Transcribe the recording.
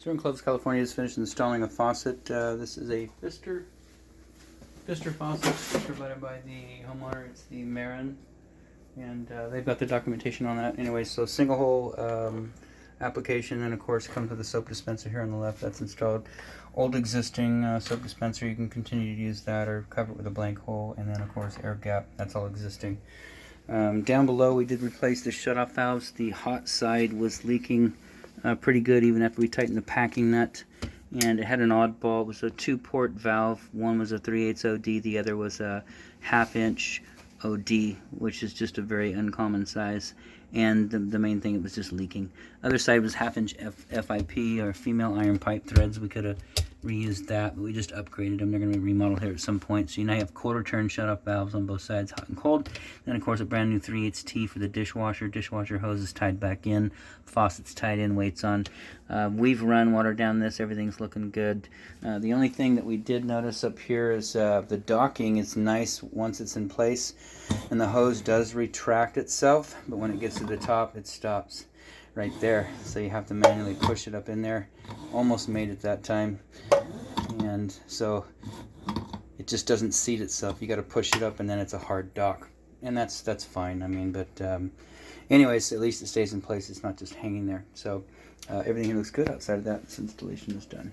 So in Clovis, California, just finished installing a faucet. This is a fixture faucet provided by the homeowner. It's the Marin, and they've got the documentation on that. Anyway, so single hole application, and of course comes with a soap dispenser here on the left. That's installed. Old existing soap dispenser. You can continue to use that or cover it with a blank hole, and then of course air gap. That's all existing. Down below, we did replace the shutoff valves. The hot side was leaking pretty good even after we tightened the packing nut, and it had an oddball. It was a 2-port valve. One was a 3/8 OD, the other was a 1/2 inch OD, which is just a very uncommon size, and the main thing, it was just leaking. Other side was 1/2 inch FIP, or female iron pipe threads. We could have reused that, but we just upgraded them. They're going to be remodeled here at some point. So you now have 1/4 turn shut-off valves on both sides, hot and cold. Then of course a brand new 3/8 T for the dishwasher. Dishwasher hose is tied back in, faucets tied in, weights on. We've run water down this. Everything's looking good. The only thing that we did notice up here is the docking is nice once it's in place, and the hose does retract itself, but when it gets to the top it stops right there, so you have to manually push it up in there. Almost made it that time, and so it just doesn't seat itself. You got to push it up, and then it's a hard dock, and that's fine. I mean, but anyways, at least it stays in place. It's not just hanging there. So everything here looks good. Outside of that, this installation is done.